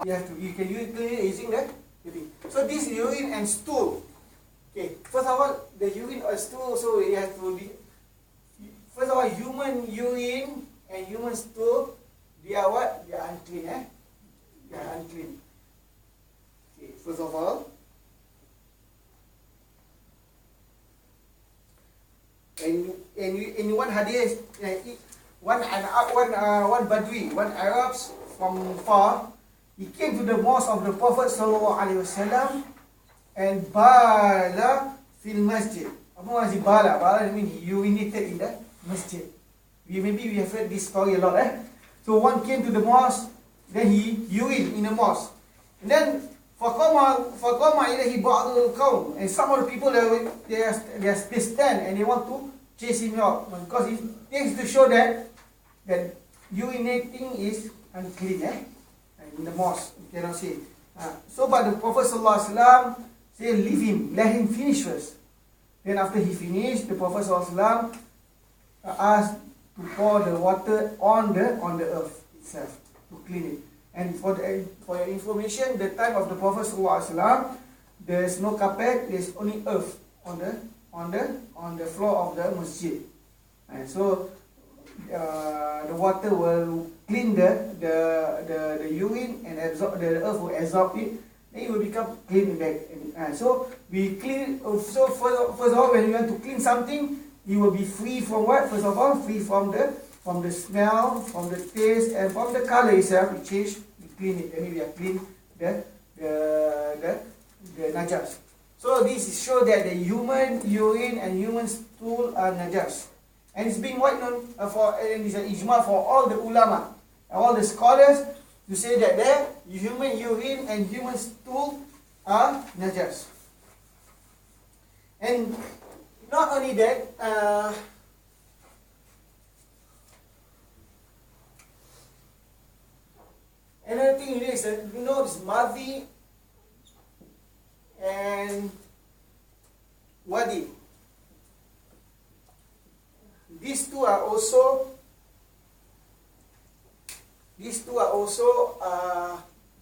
You can use it using the thing. So this urine and stool. Okay, first of all, the urine or stool also you have to be. First of all, human urine and human stool, they are what? They are unclean. They are unclean. Okay, first of all. And one hadith, one Badui, one Arabs from far, he came to the mosque of the Prophet sallallahu alaihi wasallam and bala fil masjid. Apa maksud bala? Bala means he urinated in the masjid. Maybe we have heard this story a lot. So one came to the mosque, then he urinated in the mosque, and then فَقَمَ إِلَيْهِ بَعْضُ الْقَوْمِ, and some of the people they stand and they want to chase him out because it takes to show that urinating is unclean in the mosque. You cannot say. So but the Prophet ﷺ said, leave him, let him finish first. Then after he finished, the Prophet ﷺ asked to pour the water on the earth itself to clean it. And for your information, the time of the Prophet ﷺ, there's no carpet, there's only earth on the floor of the masjid. And so the water will clean the urine and absorb the earth will absorb it, then it will become clean back. So we clean. So first of all, when you want to clean something, you will be free from what? First of all, free from the smell, from the taste, and from the color itself. We change. Clean it, and we are clean the najas. So this show that the human urine and human stool are najas, and it's being quite known and it's an ijma for all the ulama, all the scholars to say that the human urine and human stool are najas. And not only that. Another thing is that this madhi and wadi. These two are also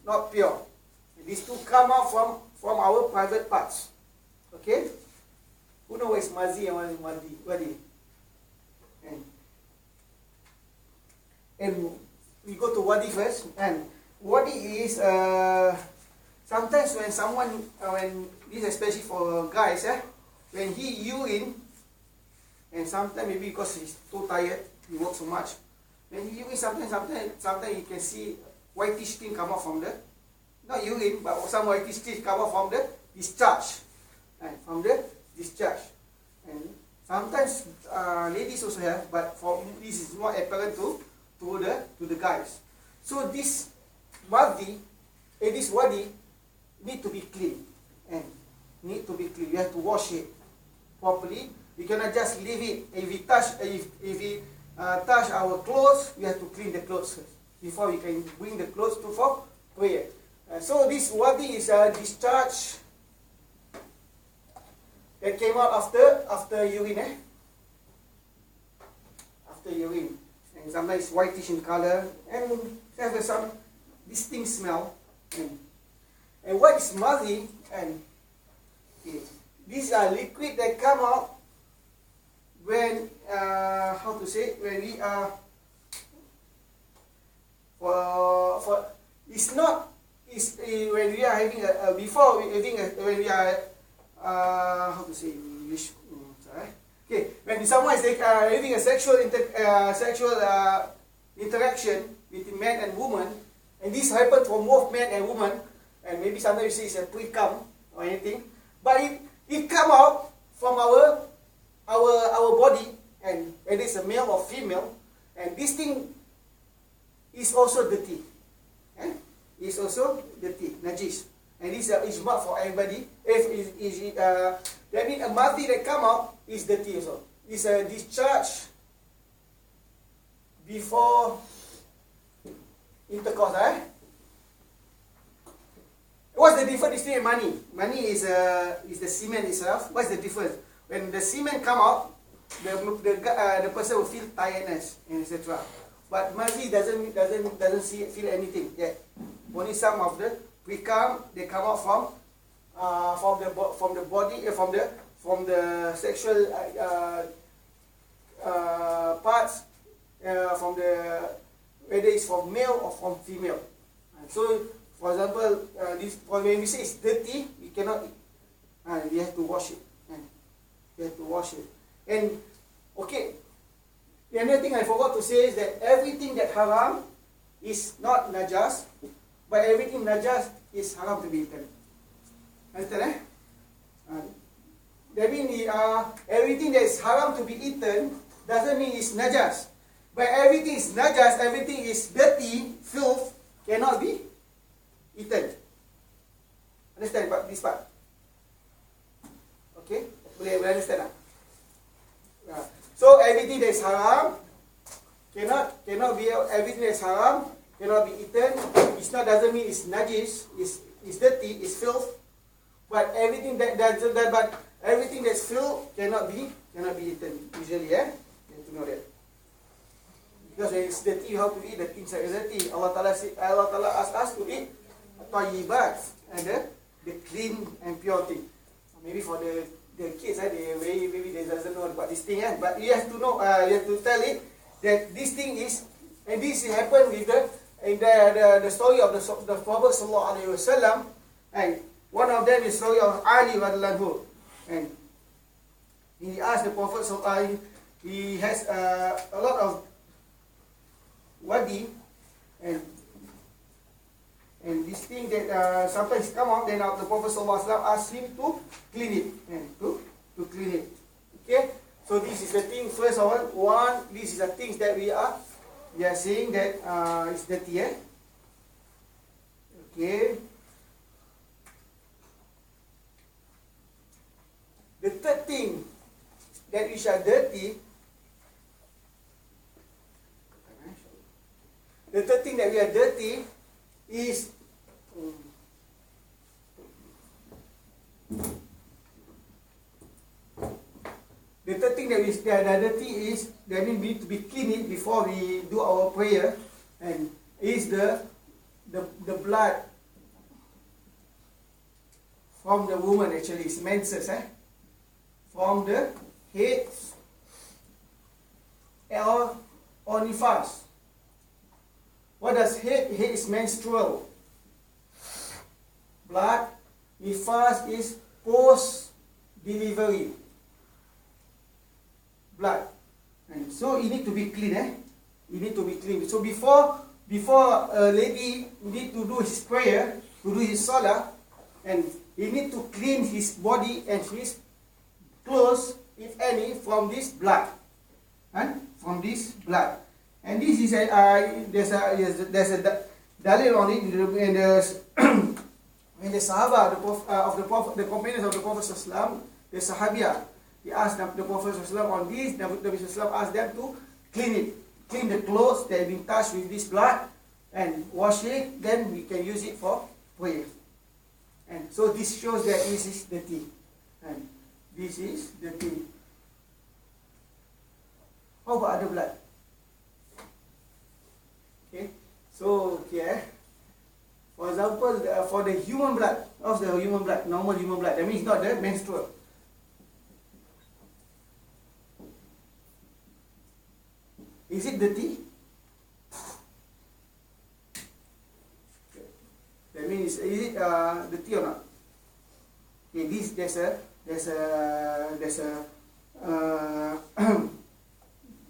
not pure. These two come out from our private parts. Okay? Who knows what is madhi and what is wadi? And we go to wadi first. And wadi is sometimes when someone, when this especially for guys, when he urine, and sometimes maybe because he's too tired, he works so much. When he urine, sometimes you can see whitish thing come out from the, not urine, but some whitish thing come out from the discharge, from the discharge. And sometimes ladies also have, but for this is more apparent to the guys. So this wadi, this wadi need to be clean, and need to be clean. You have to wash it properly. We cannot just leave it. If we touch our clothes, we have to clean the clothes first before we can bring the clothes for prayer. So this wadi is a discharge that came out after urine. After urine. And sometimes whitish in color and have some distinct smell. And what is madhi? And these are liquid that come out when when we are when we are having when we are okay, when someone is having a sexual interaction between man and woman, and this happens for both man and woman, and maybe sometimes you say it's a pre-cum or anything, but it come out from our body, and whether it's a male or female, and this thing is also dirty. It's also dirty, najis, and this is ijma for everybody. That means a madhi that come out is dirty also. It's a discharge before intercourse. What's the difference between money? Money is the semen itself. What's the difference? When the semen come out, the person will feel tiredness and etc. But madhi doesn't feel anything yet. Only some of the precum, they come out from the body, from the sexual parts, from the, whether it's from male or from female. So, for example, when we say it's dirty, we cannot eat. We have to wash it. We have to wash it. And okay, the other thing I forgot to say is that everything that haram is not najas, but everything najas is haram to be eaten. Understand? That means everything that is haram to be eaten doesn't mean it's najas. But everything is najas, everything is dirty, filth, cannot be eaten. Understand this part? Okay? Boleh understand tak? So everything that is haram cannot be, everything that is haram cannot be eaten. It's not, doesn't mean it's najis, it's dirty, it's filth. But everything everything that's filth cannot be eaten usually. You have to know that. Because when it's dirty, you have to eat the things that is dirty. Allah Ta'ala asked us to eat tayyibat and the clean and pure thing. Maybe for the kids, maybe they doesn't know about this thing, but you have to know, you have to tell it that this thing is, and this happened with the story of the Prophet Sallallahu Alaihi Wasallam, and one of them is the story of Ali radhiyallahu anhu, and he asked the Prophet Sallallahu, he has a lot of wadi, and this thing that sometimes come out, then the Prophet ﷺ asked him to clean it, and to clean it. Okay, so this is the thing. First of all, this is the things that we are saying that is dirty. Okay. The third thing that which are dirty. The third thing that we are dirty is the third thing that are dirty is that we need to be clean it before we do our prayer, and is the blood from the woman, actually it's menses, from the head or nifas. What does head? Head is menstrual blood. Nifas is post-delivery blood. And so it need to be clean. It need to be clean. So before a lady need to do his prayer, to do his salah, and he need to clean his body and his clothes, if any, from this blood. From this blood. And this is there's a dalil on it when the Sahaba the companions of the Prophet ﷺ, the Sahabiyah, they asked the Prophet ﷺ on this. The Prophet ﷺ asked them to clean the clothes that have been touched with this blood, and wash it. Then we can use it for prayer. And so this shows that this is dirty, and this is dirty. How about other blood? Okay, so for example, for the human blood, normal human blood, that means not the menstrual. Is it dirty? That means, is it dirty or not? Okay,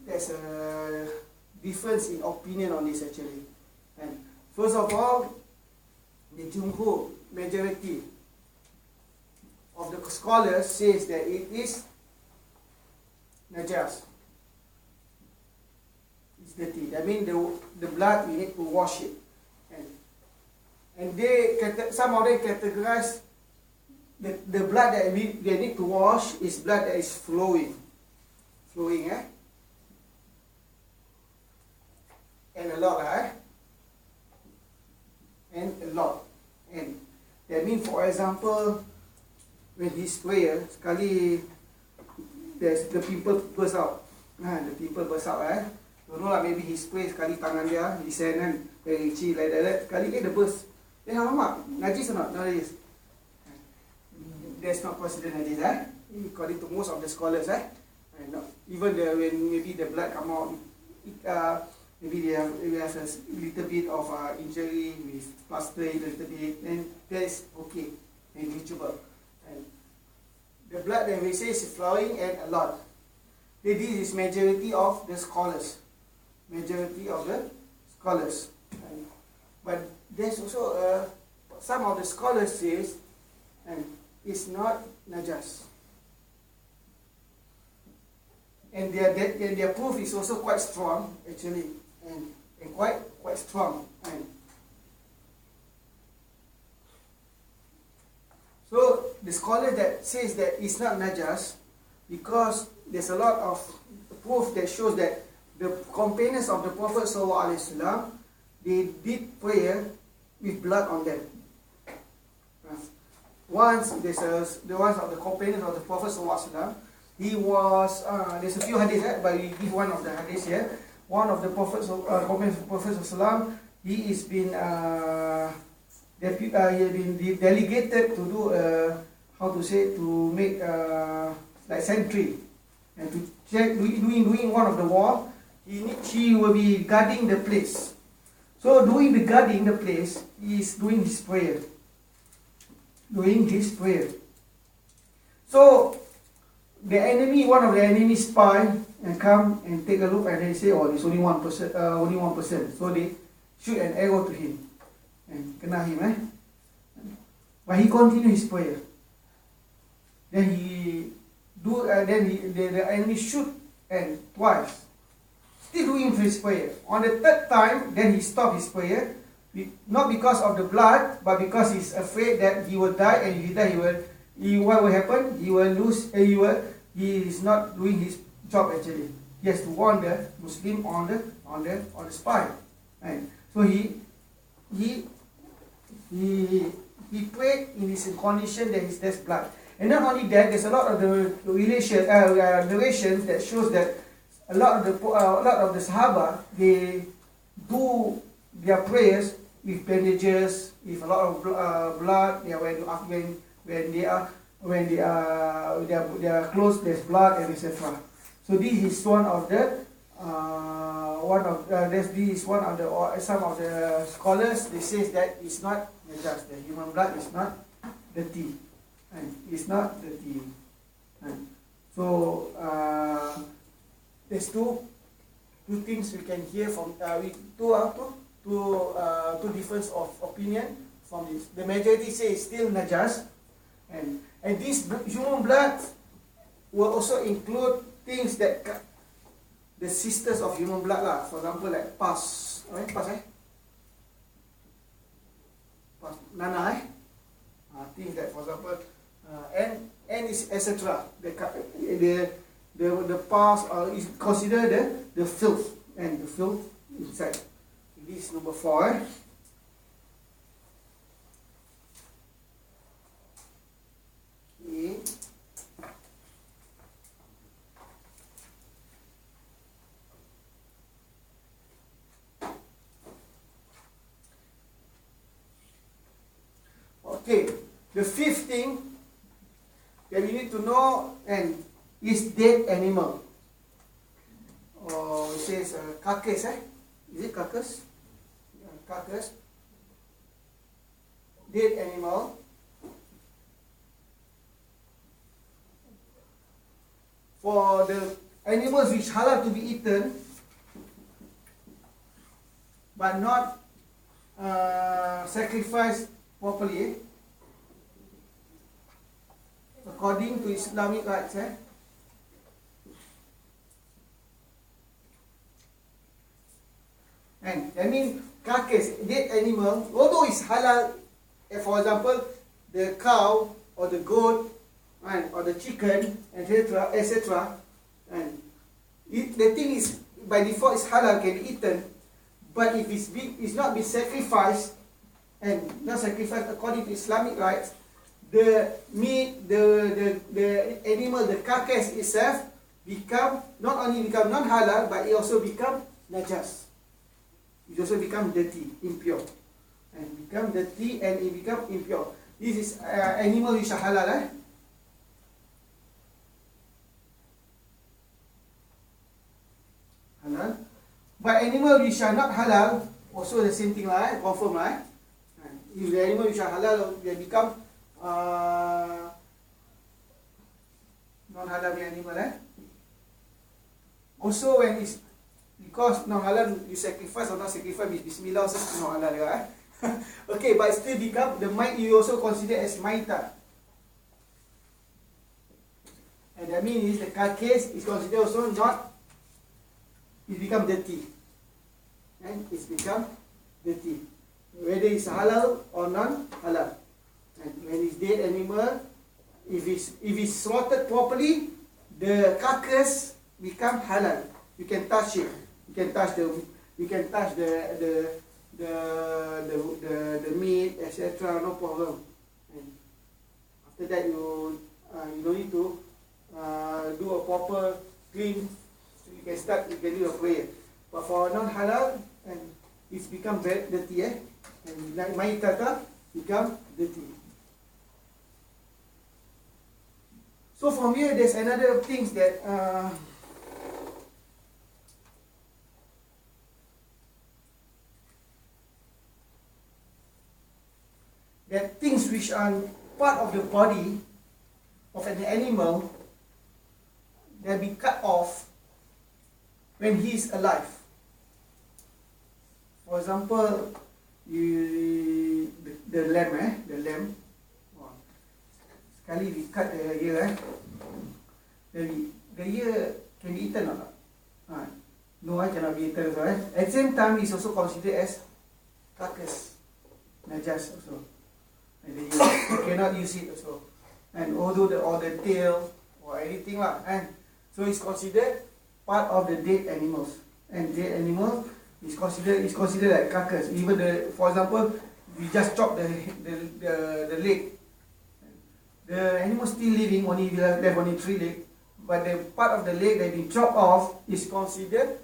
there's a difference in opinion on this actually. And first of all, the Jumhur, majority of the scholars says that it is najas. It's dirty. That means the blood, we need to wash it. And some of them categorize the blood that they need to wash is blood that is flowing. And a lot, and a lot. And that means, for example, when his prayer, sekali there's the pimple burst out. The pimple burst out, Don't know lah, maybe his prayer sekali tangan dia, his hand very itchy like that. Sekali the burst. Then alamak, najis or not? No najis. That's not considered najis, according to most of the scholars, And even when maybe the blood come out, maybe they have a little bit of injury with plaster a little bit, then that is okay, negligible. And the blood that we say is flowing and a lot. This is majority of the scholars. Majority of the scholars. But there's also some of the scholars says it's not najas. And their proof is also quite strong actually, and quite strong. So the scholar that says that it's not najas, because there's a lot of proof that shows that the companions of the Prophet ﷺ, they did prayer with blood on them. Once the ones of the companions of the Prophet ﷺ, he was there's a few hadiths, but we give one of the hadiths here. One of the companions of the Prophet ﷺ, he is been delegated to do to make like sentry, and to check doing one of the wall. She will be guarding the place. So doing the guarding the place, he is doing his prayer. So the enemy, one of the enemy spy, and come and take a look, and they say, oh, there's only one person. So they shoot an arrow to him and kena him. But he continued his prayer. Then the enemy shoot and twice. Still doing his prayer. On the third time, then he stopped his prayer. Not because of the blood, but because he's afraid that he will die, and if he die, what will happen? He will lose. He is not doing his job actually. He has to warn the Muslim on the spy. And so he prayed in his condition that there's blood. And not only that, there's a lot of the narrations that shows that a lot of the Sahaba, they do their prayers with bandages, with a lot of blood. When they are close, there's blood and etc. So this is some of the some of the scholars. They say that it's not najas. The human blood is not dirty, and it's not dirty. And so there's two things we can hear from two difference of opinion from this. The majority say it's still najas, and this human blood will also include things that the sisters of human blood lah. For example, like pus, nana, things that, for example, and is etc. The pus is considered the filth, and the filth inside. This is number 4. Okay, the 5th thing that we need to know is dead animal. It says carcass, Is it carcass? Carcass. Dead animal. For the animals which halal to be eaten, but not sacrificed properly, according to Islamic rights, And I mean, carcass, dead animal, although it's halal, for example, the cow or the goat or the chicken, etc. And the thing is, by default, it's halal, can be eaten. But if it's not been sacrificed, and not sacrificed according to Islamic rights, the meat, the animal, the carcass itself not only become non-halal, but it also become najas. It also become dirty, impure. and become dirty and it become impure. This is animal which are halal. Halal. But animal which are not halal, also the same thing lah, confirm lah. If the animal which are halal, they become non-halal animal. Also when it's, because non-halal, you sacrifice or not sacrifice, bismillah also non-halal. Okay, but still become, the might you also consider as maita. And that means the carcass is considered also not, it become dirty. And it's become dirty. Whether it's halal or non-halal. And when it's dead animal, if it's slaughtered properly, the carcass become halal. You can touch it. You can touch the meat, etc. No problem. And after that, you don't need to do a proper clean. So you can start. You can do a prayer. But for non-halal, and it's become very dirty. And like maitata become dirty. So from here, there's another things that that things which are part of the body of an animal, they'll be cut off when he is alive. For example, the lamb. Sekali we cut the ear, the ear can be eaten or not? No, I cannot be eaten. So, At the same time, it's also considered as carcass, najasah also. And you cannot use it also. And although the tail or anything lah, and so it's considered part of the dead animals. And dead animal is considered like carcass. Even for example, we just chop the leg. The animal still living, only left only 3 legs, but the part of the leg that been chopped off is considered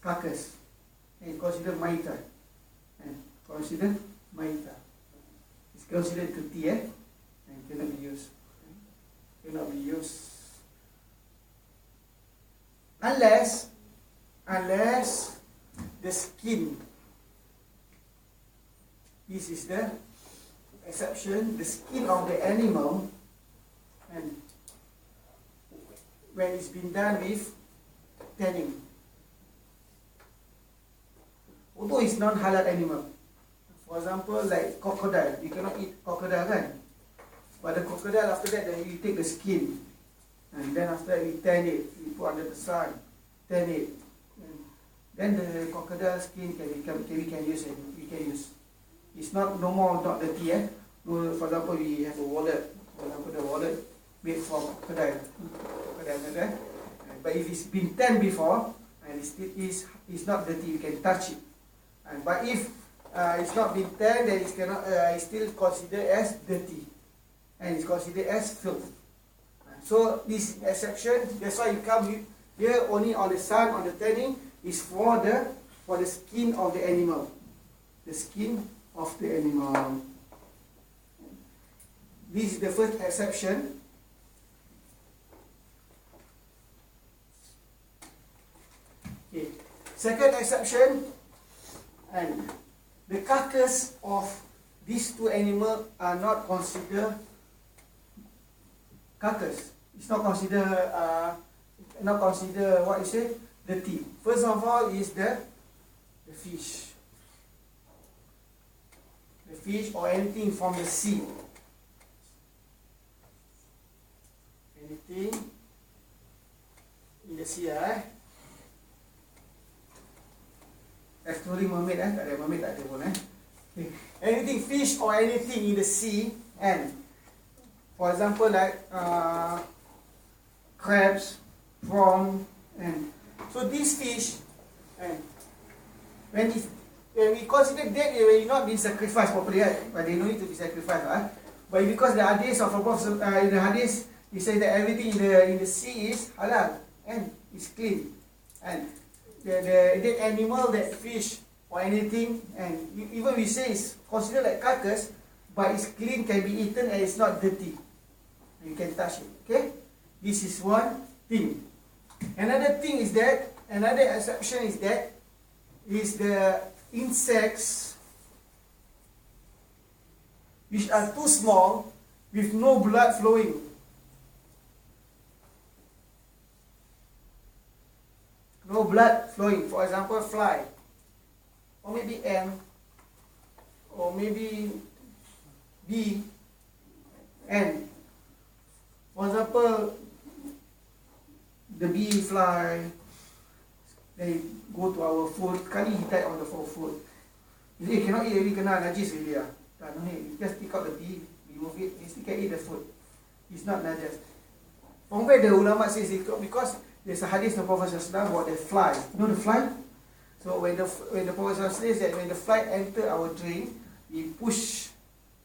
carcass. And it's considered maita. And considered maita. It's considered dirty, and cannot be used. Cannot be used unless the skin. This is the exception. The skin of the animal, and when it's been done with tanning, although it's non-halal animal. For example, like crocodile, you cannot eat crocodile, kan? But the crocodile, after that, then you take the skin, and then after that, we tan it, we put under the sun, tan it, and then the crocodile skin we can use it. We can use. It's no more not dirty. For example, we have a wallet. For example, the wallet made from crocodile. But if it's been tanned before and it still is not dirty, you can touch it. But if it's not been tanned, then it's still considered as dirty, and it's considered as filth. So this exception, that's why you come here only on the sun, on the tanning, is for the skin of the animal. The skin of the animal. This is the first exception. Okay. Second exception, and the carcass of these 2 animals are not considered carcass. It's not considered what you say, dirty. First of all is the fish. The fish or anything from the sea. Anything in the sea, Excluding mermaid, tak ada mermaid, tak ada pun, Okay. Anything fish or anything in the sea, and for example like crabs, prawn, and so these fish, and when we consider dead, they will not be sacrificed properly, but they don't need to be sacrificed, But because the hadith of Prophet, in the hadith, he said that everything in the sea is halal and is clean, and the dead animal, that fish, or anything, and even we say it's considered like carcass, but it's clean, can be eaten, and it's not dirty. You can touch it. Okay, this is one thing. Another thing is that, another exception is that, is the insects which are too small with no blood flowing. No blood flowing. For example, fly, or maybe ant, or maybe bee, and for example, the bee fly, they go to our food, kali he died on the food. He say, cannot eat already, kena najis already. No need, just take out the bee, remove it, you still can eat the food. It's not najis. From where the ulama says it, because there's a hadith of the Prophet about the fly. You know the fly? So when the Prophet says that when the fly enter our drink, we push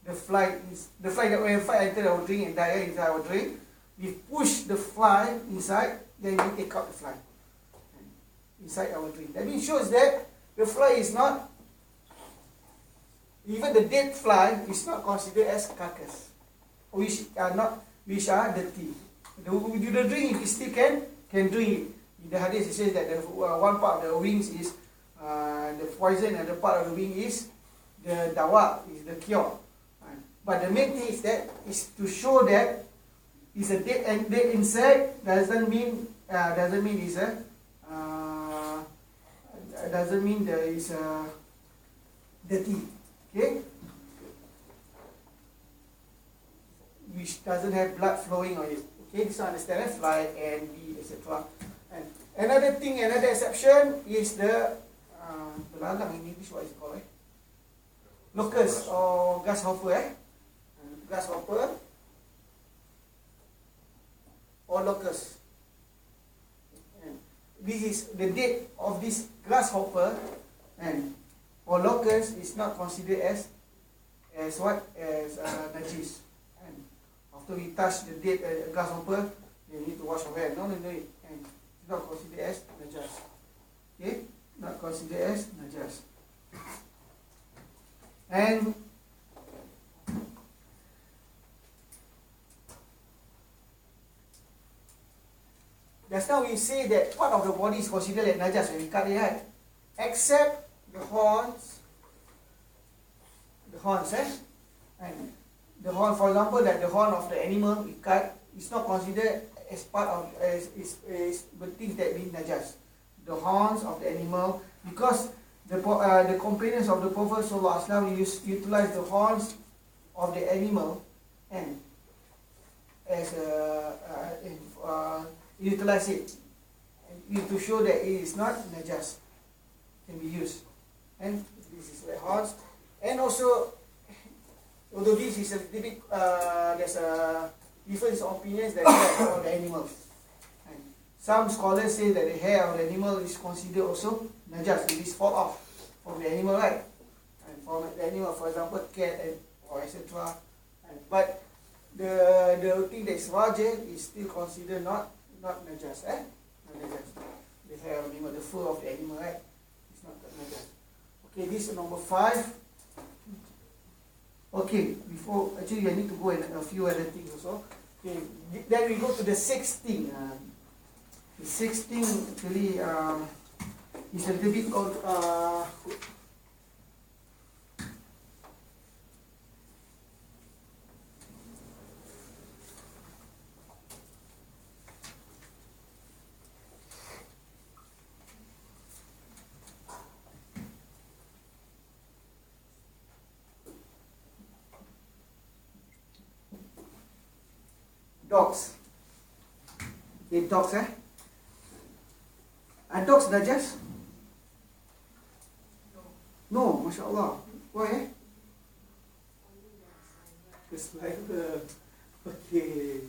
the fly. That when the fly enter our drink and die inside our drink, we push the fly inside, then we take out the fly inside our drink. That means shows that the fly is not, even the dead fly is not considered as carcass, which are dirty. The drink, you still can drink it. In the hadith it says that the one part of the wings is the poison, and the part of the wing is the Dawah, is the cure. But the main thing is that is to show that it's a dead insect. Doesn't mean it's a doesn't mean there is a dirty. Okay, which doesn't have blood flowing on it. Okay, this one understand, fly and bee, etc. And another thing, another exception is the belalang in English, what is it called? Locust or grasshopper, grasshopper or locust. And this is the date of this grasshopper and or locust is not considered as najis. And after we touch the dead grasshopper, you need to wash your hand. No, and it's not considered as najas. Okay, not considered as najas. And just now we say that part of the body is considered like najas when we cut it, right? Except the horns, and the horn, for example, that the horn of the animal we cut is not considered as part of is the things that mean najas. The horns of the animal, because the companions of the Prophet ﷺ utilize the horns of the animal and as utilize it to show that it is not najas, can be used. And this is the horns. And also, although this is a little bit, there's a difference of opinions that for the animals. And some scholars say that the hair of the animal is considered also najas, if it fall off from the animal, right? And from the animal, for example, cat and or etc. But the thing that is larger is still considered not najas, not najas. The hair of the animal, the fur of the animal, right? It's not najas. Okay, this is number 5. Okay, before actually I need to go and a few other things also. Okay, then we go to the 6th thing. The 6th thing actually is a little bit of dogs. Okay, dogs, Are dogs najas? No, Masya Allah. Why? The saliva. Okay.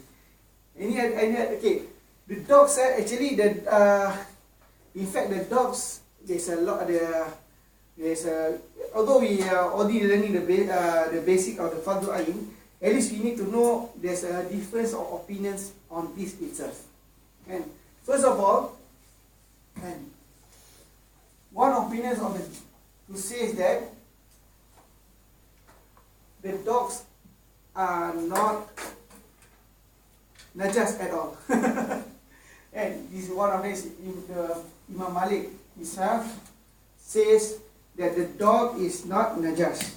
Okay. The dogs, actually, in fact, the dogs, there's a lot. Although we are already learning the basic of the Fardu Ain, at least we need to know there's a difference of opinions on this itself. And first of all, one opinion on to say that the dogs are not najas at all. And this is one of his, Imam Malik himself says that the dog is not najas.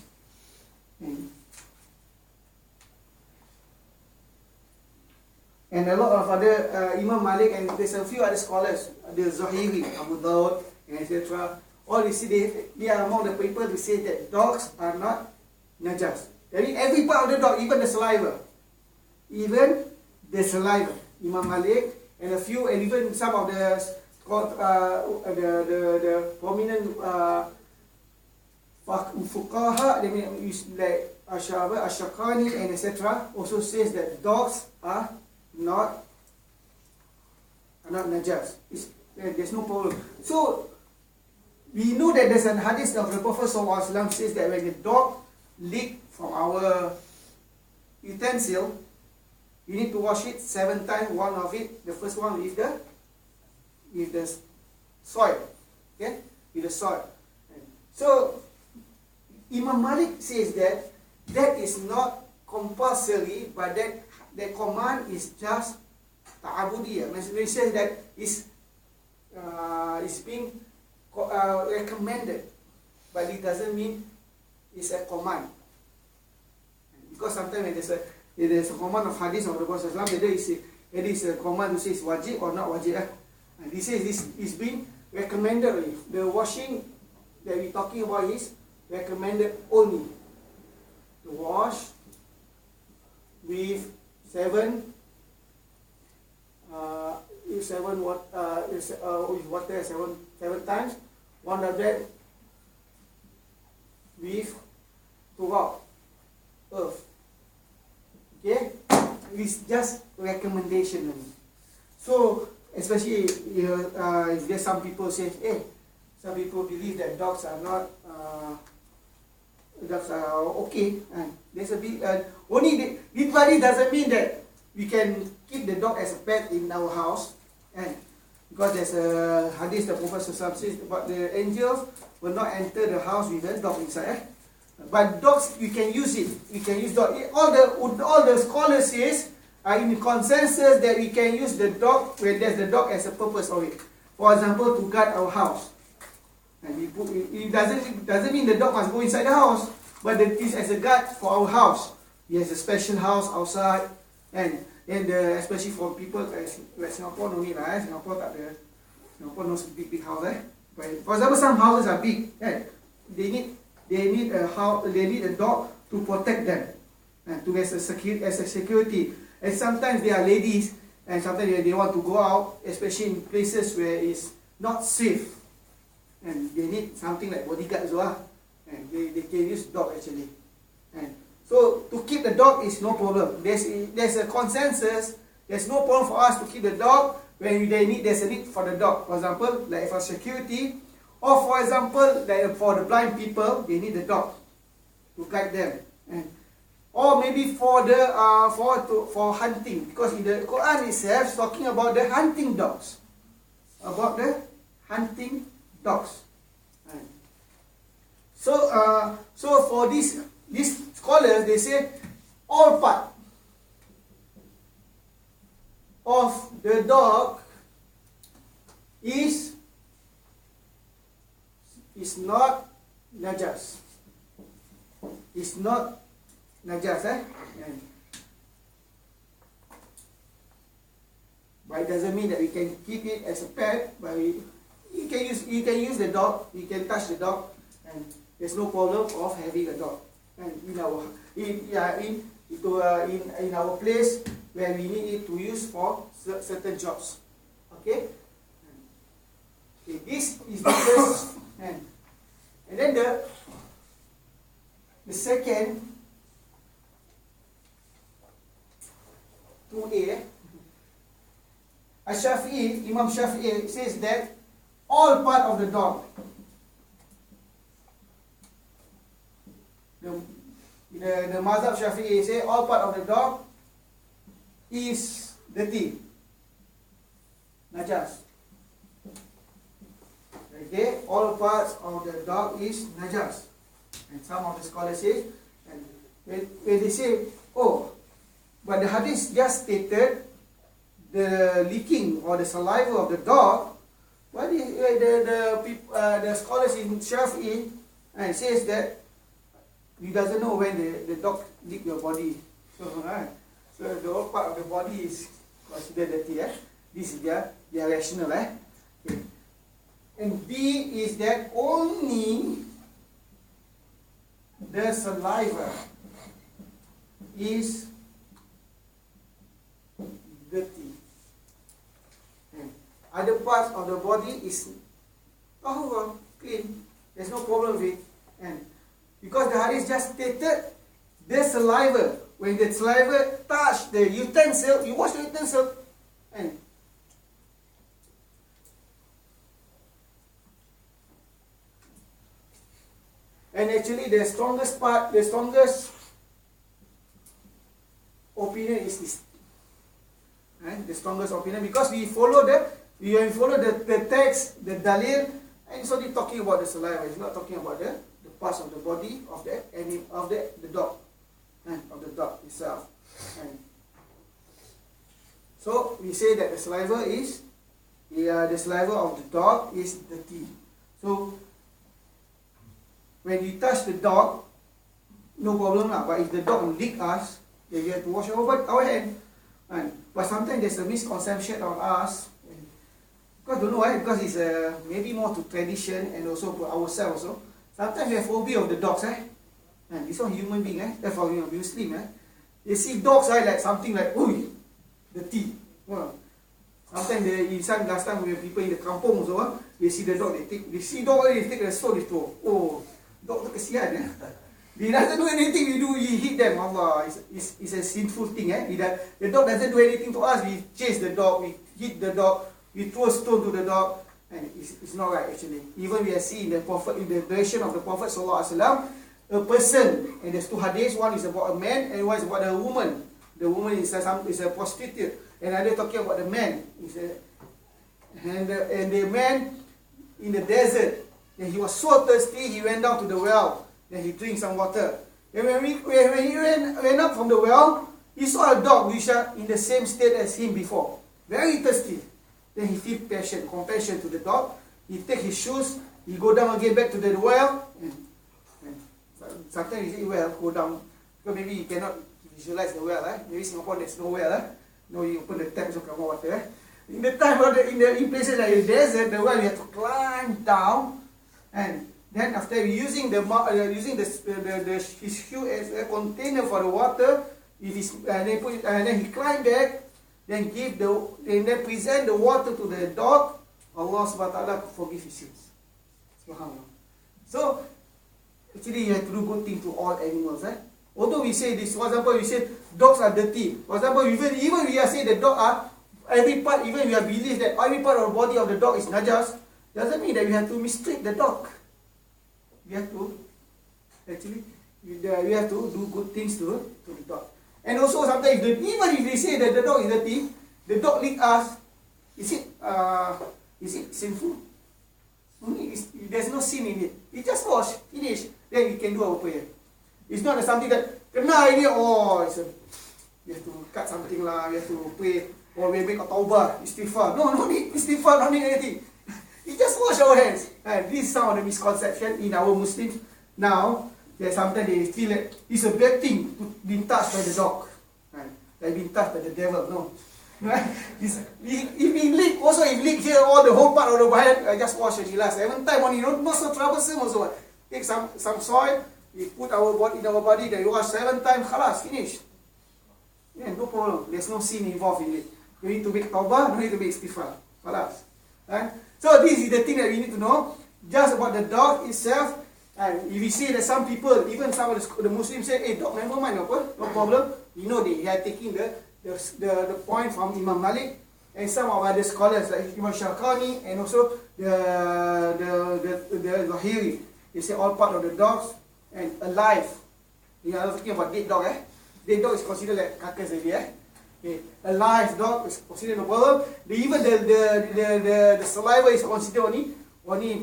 And a lot of other Imam Malik, and there's a few other scholars, the Zahri, Abu Dawud, etc. All you see, they are among the people who say that dogs are not najas. That means every part of the dog, even the saliva, Imam Malik and a few, and even some of the prominent fuqaha, they mean like Ashaqani and etc. also says that dogs are not najas. There's no problem. So we know that there's a hadith of the Prophet ﷺ says that when the dog lick from our utensil, you need to wash it 7 times. One of it, the first one with the soil, okay, with the soil. So Imam Malik says that that is not compulsory, but that command is just ta'abudiyah. He says that is being recommended, but it doesn't mean it's a command. Because sometimes when there's a command of hadith of the Prophet, whether it is a command to say it's wajib or not wajib. And he says this is being recommended. The washing that we're talking about is recommended only to wash with 7 with water 7 times. One of that with turab, earth. Okay, it's just recommendation only. So especially if there's some people say, some people believe that dogs are not okay, and there's a big only it doesn't mean that we can keep the dog as a pet in our house, and because there's a hadith the Prophet says about the angels will not enter the house with a dog inside. But dogs, we can use it. We can use dog. All the scholars says are in consensus that we can use the dog when there's the dog as a purpose of it. For example, to guard our house. And we put it doesn't mean the dog must go inside the house, but it is as a guard for our house. He has a special house outside, and especially for people like Singapore, no need lah. Singapore tak ada. Singapore no big house But for example, some houses are big. They need a dog to protect them, and to as a security. And sometimes they are ladies, and sometimes they want to go out, especially in places where it's not safe, and they need something like bodyguard as well. And they can use dog actually. And so to keep the dog is no problem. There's a consensus. There's no problem for us to keep the dog when there's a need for the dog. For example, like for security. Or for example, like for the blind people, they need the dog to guide them, or maybe for hunting, because in the Quran itself is talking about the hunting dogs, So for these scholars, they say all part of the dog is not najas. It's not najas, But it doesn't mean that we can keep it as a pet. But you can use the dog. You can touch the dog, and there's no problem of having a dog. And in our place where we need it to use for certain jobs. Okay. This is the first. And then the second 2a, Imam Shafi'i says that all part of the dog, the Mazhab Shafi'i say all part of the dog is dirty, najas. Okay, all parts of the dog is najas. And some of the scholars say, and when they say, oh, but the hadith just stated the licking or the saliva of the dog, but the scholars in Shafi'i and says that he doesn't know when the dog lick your body. So the whole part of the body is considered dirty. This is their rational. Okay. And B is that only the saliva is dirty. And other parts of the body is clean. There's no problem with it. And because the hadith just stated the saliva, when the saliva touch the utensil, you wash the utensil, and actually the strongest opinion is this. The strongest opinion, because we follow the text, the dalil, and it's only talking about the saliva. It's not talking about the parts of the body of the dog, of the dog itself. And so we say that the saliva of the dog is dirty. So when you touch the dog, no problem lah. But if the dog lick us, then we have to wash our hand. But sometimes there's a misconception on us. Because don't know why, because it's maybe more to tradition and also to ourselves also. Sometimes we have phobia of the dogs. This one human being, therefore we are Muslim. They see dogs like something like, dirty. Sometimes last time when people in the kampung also, they see the dog, they take the stone, they throw. Oh, dog tu kesian. He doesn't do anything, we hit them. Allah, it's a sinful thing. The dog doesn't do anything to us, we chase the dog, we hit the dog, we throw a stone to the dog, and it's not right actually. Even we have seen in the version of the Prophet ﷺ, a person, and there's two hadiths, one is about a man and one is about a woman. The woman is a prostitute, and another talking about the man. And the man in the desert, and he was so thirsty, he went down to the well. Then he drank some water. And when he went up from the well, he saw a dog which are in the same state as him before. Very thirsty. Then he feel compassion to the dog. He take his shoes, he go down again back to the well. And sometimes you say, well, go down. Because maybe you cannot visualize the well. Maybe Singapore there's no well. No, you open the tap, so come out water. In the time of in places like the desert, the well you have to climb down, and then after using his shoe as a container for the water, and then he climbed back, then present the water to the dog. Allah subhanahu wa ta'ala forgive his sins. Subhanallah. So actually you have to do good things to all animals. Although we say this, for example, we say dogs are dirty. For example, even we are saying the dog are every part, even we have believed that every part of the body of the dog is najas, doesn't mean that we have to mistreat the dog. We have to do good things to the dog. And also sometimes even if they say that the dog is dirty, the dog lick us, is it sinful? There's no sin in it. We just wash, finish, then we can do our prayer. It's not something that kena ini, we have to cut something lah, we have to pray, or we make a tawbah, istighfar. No need istighfar, no need anything. You just wash our hands. This is some of the misconception in our Muslims now, that sometimes they feel like it's a bad thing to be touched by the dog. Like being touched by the devil. No. If we lick here all the whole part of the body, I just wash and relax. 7 times only, not so troublesome also. Take some soil, we put in our body, then we wash 7 times, khalas, finish. Yeah, no problem. There's no sin involved in it. You need to make tawbah, no need to make istighfar. Khalas. So this is the thing that we need to know. Just about the dog itself. And if we see that some people, even some of the Muslims say, hey, dog never mind, no problem. You know they are taking the point from Imam Malik and some of other scholars like Imam Shawkani and also the Zahri. They say all part of the dogs and alive. We are talking about dead dog. Dead dog is considered like carcass already. Okay. A live dog is considered no problem. Even the saliva is considered only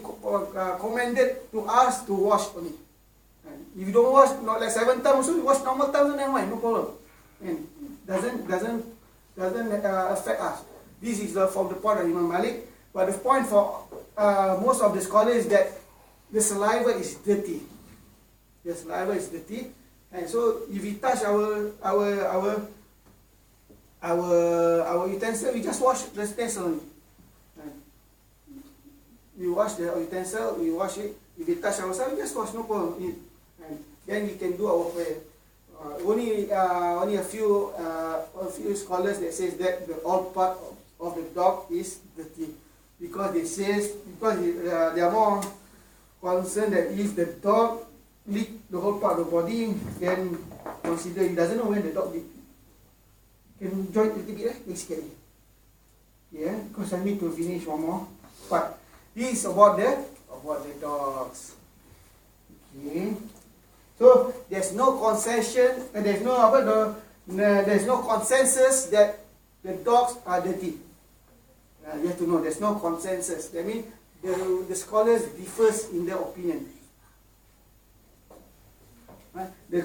commanded to us to wash only. And if you don't wash, not like 7 times also, you wash normal times, never mind, no problem. And doesn't affect us. This is from the point of Imam Malik. But the point for most of the scholars is that the saliva is dirty. The saliva is dirty, and so if we touch our utensil, we just wash the utensil only. We wash the utensil, we wash it. If we touch ourselves, we just wash, no problem. And then we can do our prayer. Only a few scholars that says that the all part of the dog is dirty, because they are more concerned that if the dog lick the whole part of the body, then consider he doesn't know when the dog lick. Can join a little bit, next scary. Yeah, because I need to finish one more part. This is about the dogs. Okay. So there's no concession, and there's no consensus that the dogs are dirty. You have to know there's no consensus. That means the scholars differs in their opinion. The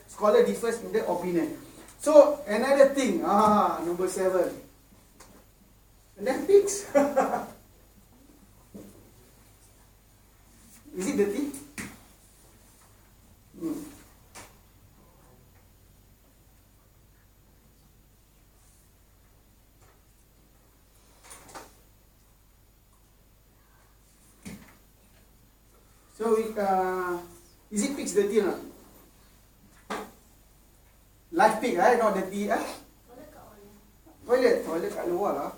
scholar differs in their opinion. So another thing, number 7. And then pigs. Is it dirty? So is it pigs dirty or not? Live pig, not dirty. Toilet kat luar lah.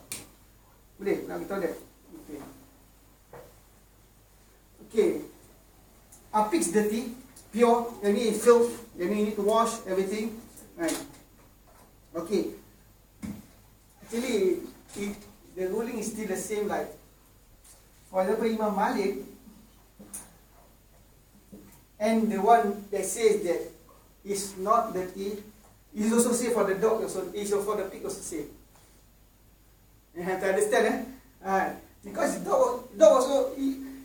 Boleh nak pergi toilet? Okay. Are pigs dirty? Pure? That means filth? That means you need to wash everything? Right. Okay. Actually, the ruling is still the same. Like, for example, Imam Malik, and the one that says that is not dirty, is also safe for the dog, also is for the pig also safe. You have to understand, because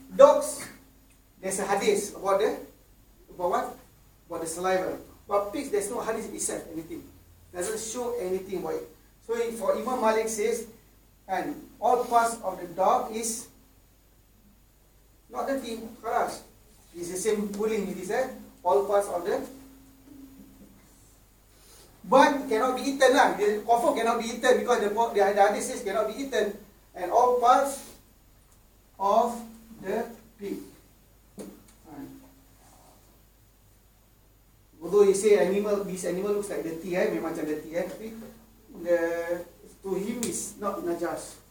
dogs, there's a hadith about what? About the saliva. But pigs, there's no hadith itself, anything. Doesn't show anything about it. So for Imam Malik says, and all parts of the dog is not dirty. Khalas. It's the same ruling it is, all parts of the, but cannot be eaten lah. The confirm cannot be eaten, because the hadith says cannot be eaten, and all parts of the pig. Although he say this animal looks like dirty, memang macam dirty, tapi to him is not najas.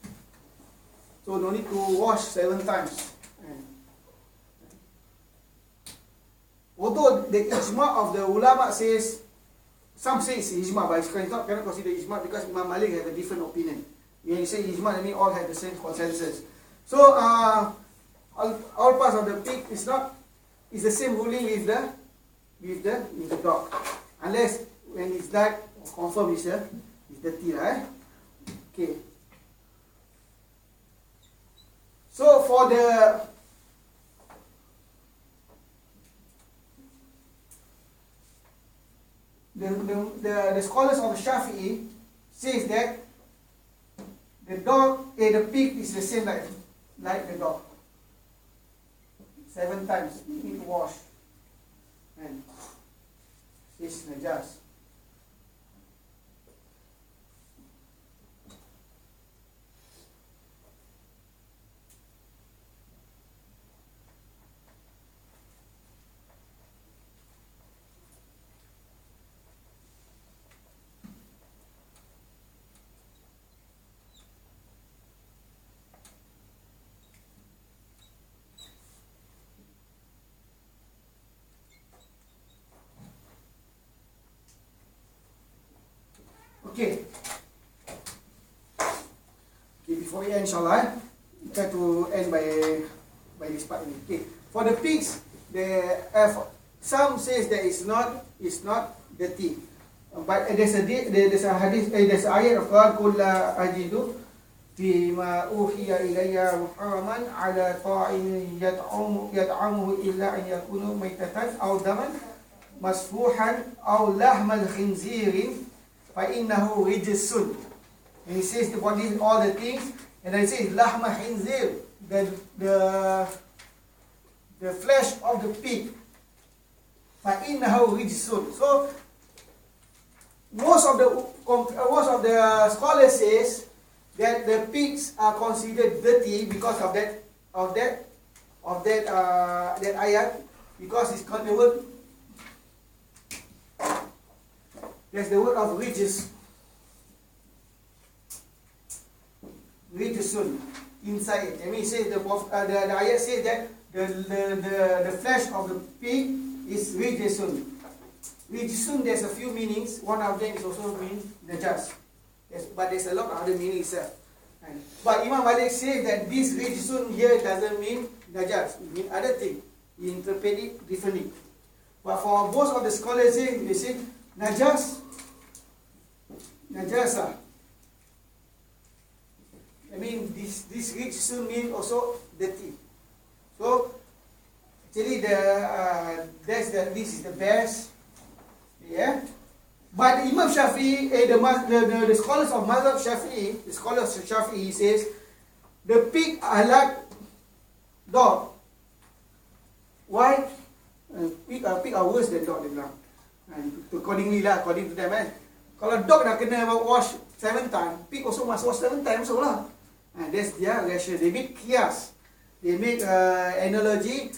So no need to wash 7 times. Although the ijma of the ulama says, some say it's ijma, but it's cannot consider ijma because Imam Malik has a different opinion. When you say ijma, I mean all have the same consensus. So all parts of the pig is the same ruling with the dog, unless when it's died, confirm it's dirty, right? Okay. So for the scholars of Shafi'i says that the pig is the same like the dog. 7 times you need to wash, and it's najas. Okay. Before we end, inshallah, we try to end by this part. Okay. For the pigs, some says that it's not dirty, but there's a hadith, there's a ayat of Quran called ajidu فيما أوحي إلي محرما على طاعم يطعمه إلا أن يكون ميتة أو دما مسفوحا أو لحم الخنزير فإنه رجس. And he says about these all the things, and then he says لحم الخنزير, the flesh of the pig. فإنه رجس. So most of the scholars says that the pigs are considered dirty because of that ayat, because it's got the word. There's the word of rijisun inside it. I mean, it says the ayat says that the flesh of the pig is rijisun. Rijisun, there's a few meanings. One of them is also means najas. Yes, but there's a lot of other meanings. But Imam Malik says that this rijisun here doesn't mean najas. It means other thing. He interpret it differently. But for most of the scholars, they say najasah. I mean, this rijisun means also dirty. So actually, this is the best. Yeah, but Imam Shafi'i, the scholars of Mazhab Shafi'i, he says the pig are like dog. Why? Pig are worse than dog, they bilang. According to them, Kalau dog dah kena wash 7 times, pig also must wash 7 times also lah. That's their rationale. They make qiyas. They make analogy.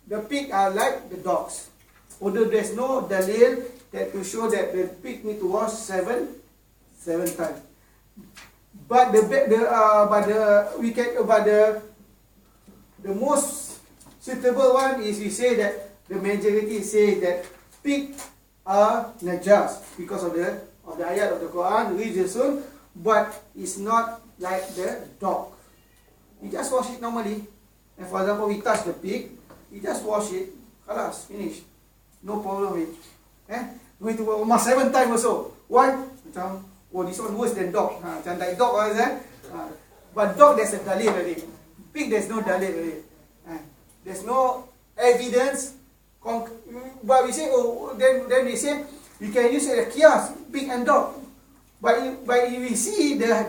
The pig are like the dogs. Although there's no dalil that to show that the pig need to wash 7 times. But the most suitable one is we say that the majority say that pig are najas because of the ayat of the Quran, rijisun, but it's not like the dog. You just wash it normally. And for example, we touch the pig, you just wash it, khalas, finish. No problem with it. Going to almost 7 times also. Why? Macam, this one worse than dog. Macam like dog, but dog there's a dalil already. Pig there's no dalil already. There's no evidence. But we say, then they say we can use a qiyas, pig and dog. But if we see the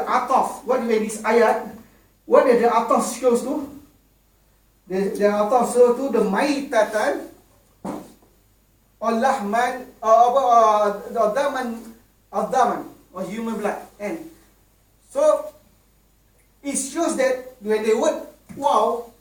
ataf, what is this ayat? What is the ataf shows to? The ataf shows to the maitatan or lahman or daman or human blood. And so it shows that when they word wow,